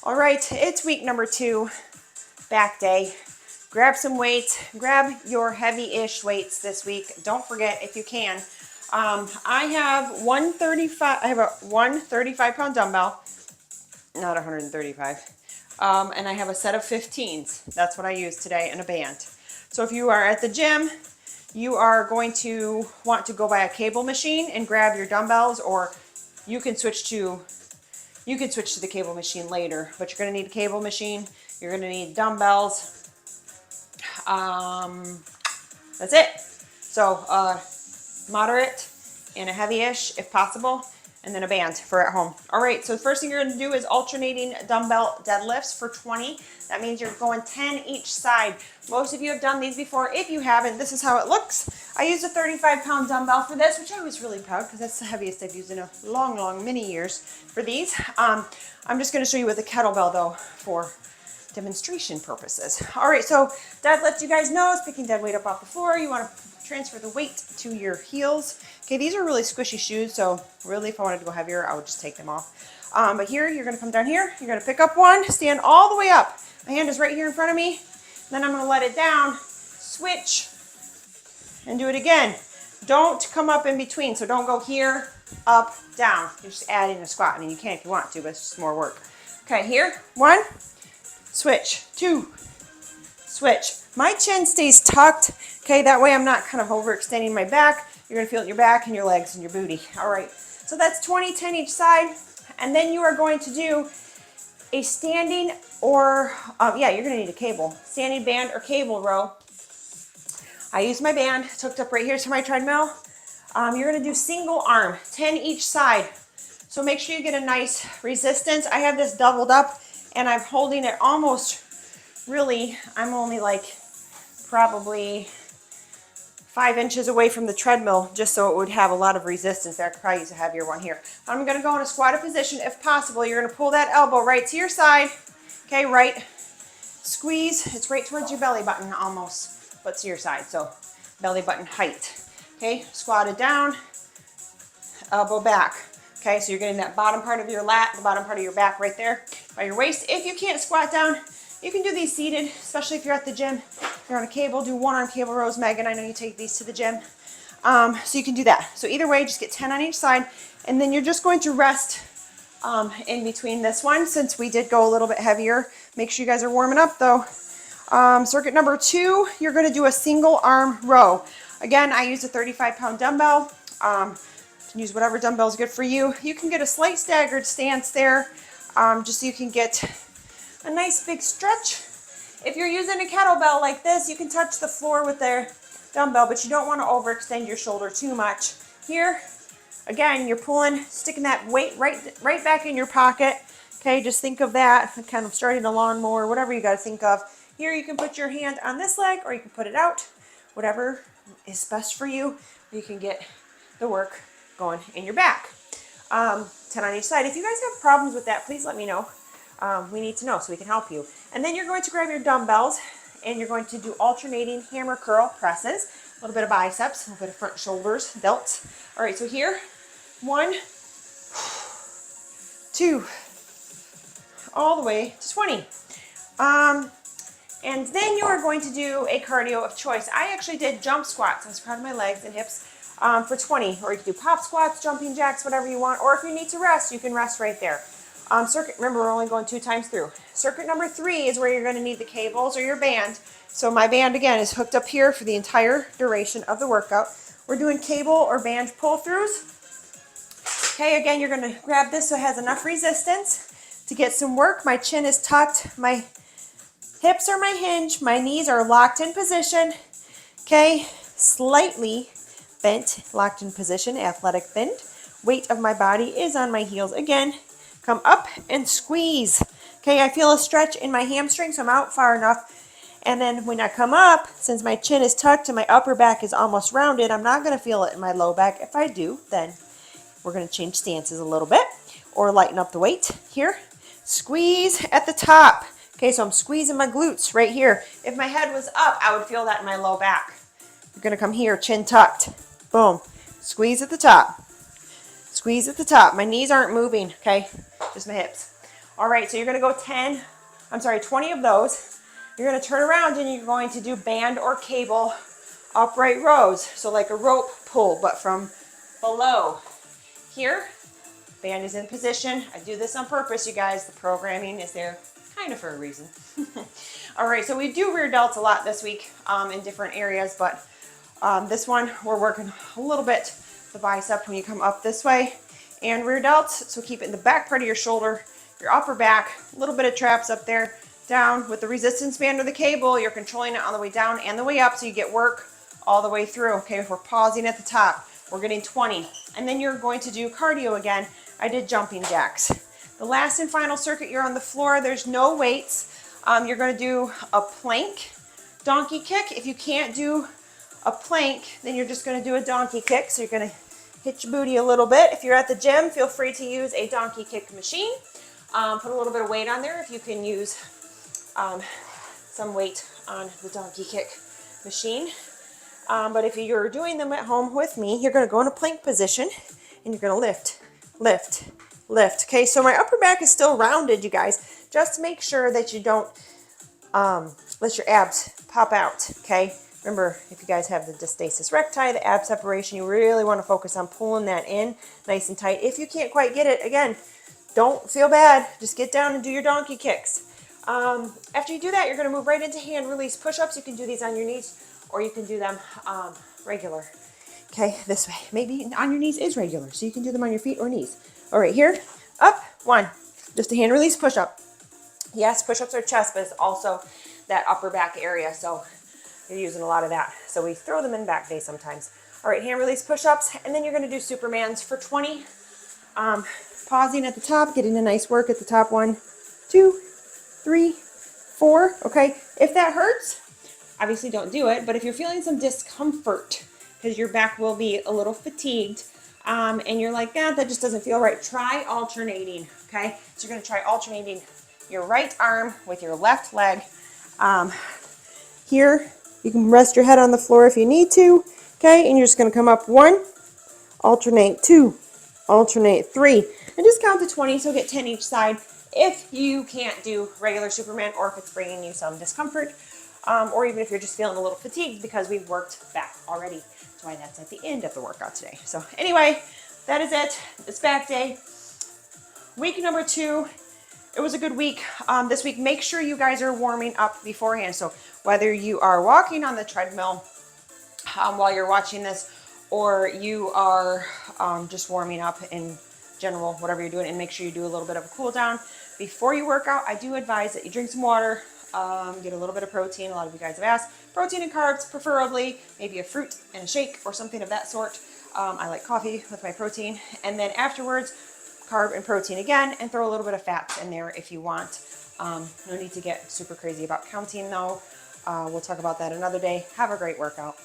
All right, it's week number 2, back day. Grab some weights, grab your heavy-ish weights this week. Don't forget, if you can, I have a 135-pound dumbbell, not 135, and I have a set of 15s. That's what I use today, and a band. So if you are at the gym, you are going to want to go buy a cable machine and grab your dumbbells, or you can switch to the cable machine later, but you're going to need a cable machine. You're going to need dumbbells. That's it. So moderate and a heavy-ish if possible, and then a band for at home. All right, so the first thing you're going to do is alternating dumbbell deadlifts for 20. That means you're going 10 each side. Most of you have done these before. If you haven't, this is how it looks. I used a 35-pound dumbbell for this, which I was really proud because that's the heaviest I've used in a long, many years for these. I'm just going to show you with a kettlebell, though, for demonstration purposes. All right, so deadlift, you guys know, is picking dead weight up off the floor. You want to transfer the weight to your heels. Okay, these are really squishy shoes, so really if I wanted to go heavier, I would just take them off. But here, you're going to come down here. You're going to pick up one, stand all the way up. My hand is right here in front of me. Then I'm going to let it down, switch, and do it again. Don't come up in between, so don't go here, up, down. You're just adding a squat. I mean, you can if you want to, but it's just more work. Okay, here, 1, switch, 2, switch. My chin stays tucked, okay? That way I'm not kind of overextending my back. You're going to feel it in your back and your legs and your booty. All right, so that's 20, 10 each side. And then you are going to do a standing or, you're going to need a cable. Standing band or cable row. I use my band, it's hooked up right here to my treadmill. You're going to do single arm, 10 each side. So make sure you get a nice resistance. I have this doubled up, and I'm holding it almost, really, I'm only like probably 5 inches away from the treadmill, just so it would have a lot of resistance there. I could probably use a heavier one here. I'm going to go in a squatted position. If possible, you're going to pull that elbow right to your side. Okay, right. Squeeze. It's right towards your belly button almost, but to your side. So belly button height. Okay, squatted down, elbow back. Okay, so you're getting that bottom part of your lat, the bottom part of your back right there by your waist. If you can't squat down, you can do these seated, especially if you're at the gym. If you're on a cable, do one-arm cable rows. Megan, I know you take these to the gym. So you can do that. So either way, just get 10 on each side, and then you're just going to rest in between this one, since we did go a little bit heavier. Make sure you guys are warming up, though. Circuit number 2, you're going to do a single arm row. Again, I use a 35-pound dumbbell. You can use whatever dumbbell is good for you. You can get a slight staggered stance there, just so you can get a nice big stretch. If you're using a kettlebell like this, you can touch the floor with their dumbbell, but you don't want to overextend your shoulder too much. Here, again, you're pulling, sticking that weight right back in your pocket. Okay, just think of that, kind of starting a lawnmower, whatever you got to think of. Here, you can put your hand on this leg, or you can put it out, whatever is best for you. You can get the work going in your back. 10 on each side. If you guys have problems with that, please let me know. We need to know so we can help you. And then you're going to grab your dumbbells, and you're going to do alternating hammer curl presses. A little bit of biceps, a little bit of front shoulders, delts. All right, so here, 1, 2, all the way to 20. And then you are going to do a cardio of choice. I actually did jump squats. I was proud of my legs and hips for 20. Or you can do pop squats, jumping jacks, whatever you want. Or if you need to rest, you can rest right there. Remember, we're only going 2 times through. Circuit number 3 is where you're going to need the cables or your band. So my band, again, is hooked up here for the entire duration of the workout. We're doing cable or band pull-throughs. Okay, again, you're going to grab this so it has enough resistance to get some work. My chin is tucked. My hips are my hinge. My knees are locked in position. Okay, slightly bent, locked in position, athletic bend. Weight of my body is on my heels again. Come up and squeeze. Okay, I feel a stretch in my hamstring, so I'm out far enough. And then when I come up, since my chin is tucked and my upper back is almost rounded, I'm not going to feel it in my low back. If I do, then we're going to change stances a little bit or lighten up the weight. Here, squeeze at the top. Okay, so I'm squeezing my glutes right here. If my head was up, I would feel that in my low back. You're going to come here, chin tucked. Boom. Squeeze at the top. Squeeze at the top. My knees aren't moving, okay? Just my hips. All right, so you're gonna go 20 of those. You're gonna turn around and you're going to do band or cable upright rows. So like a rope pull, but from below. Here, band is in position. I do this on purpose, you guys. The programming is there kind of for a reason. All right, so we do rear delts a lot this week in different areas, but this one we're working a little bit the bicep when you come up this way, and rear delts, so keep it in the back part of your shoulder, your upper back, a little bit of traps up there, down with the resistance band or the cable. You're controlling it on the way down and the way up, so you get work all the way through. Okay, if we're pausing at the top, we're getting 20, and then you're going to do cardio again. I did jumping jacks. The last and final circuit, you're on the floor. There's no weights. You're going to do a plank, donkey kick. If you can't do a plank, then you're just going to do a donkey kick. So you're going to hit your booty a little bit. If you're at the gym, feel free to use a donkey kick machine. Put a little bit of weight on there if you can use some weight on the donkey kick machine. But if you're doing them at home with me, you're going to go in a plank position and you're going to lift, lift, lift. Okay, so my upper back is still rounded, you guys. Just make sure that you don't let your abs pop out, okay? Remember, if you guys have the diastasis recti, the ab separation, you really want to focus on pulling that in nice and tight. If you can't quite get it, again, don't feel bad. Just get down and do your donkey kicks. After you do that, you're going to move right into hand release push-ups. You can do these on your knees, or you can do them regular. Okay, this way. Maybe on your knees is regular, so you can do them on your feet or knees. All right, here, up, one. Just a hand release push-up. Yes, push-ups are chest, but it's also that upper back area, so you're using a lot of that. So we throw them in back day sometimes. All right, hand release push-ups, and then you're going to do Supermans for 20. Pausing at the top, getting a nice work at the top. 1, 2, 3, 4. Okay, if that hurts, obviously don't do it, but if you're feeling some discomfort because your back will be a little fatigued and you're like, that just doesn't feel right, try alternating. Okay, so you're going to try alternating your right arm with your left leg. Here, you can rest your head on the floor if you need to. Okay, and you're just going to come up 1, alternate 2, alternate 3, and just count to 20, so get 10 each side if you can't do regular Superman, or if it's bringing you some discomfort, or even if you're just feeling a little fatigued because we've worked back already. That's why that's at the end of the workout today. So anyway, that is it. It's back day. Week number 2. It was a good week this week. Make sure you guys are warming up beforehand. So whether you are walking on the treadmill while you're watching this, or you are just warming up in general, whatever you're doing, and make sure you do a little bit of a cool down before you work out. I do advise that you drink some water, get a little bit of protein. A lot of you guys have asked. Protein and carbs, preferably, maybe a fruit and a shake or something of that sort. I like coffee with my protein. And then afterwards, carb and protein again, and throw a little bit of fats in there if you want. No need to get super crazy about counting though. We'll talk about that another day. Have a great workout.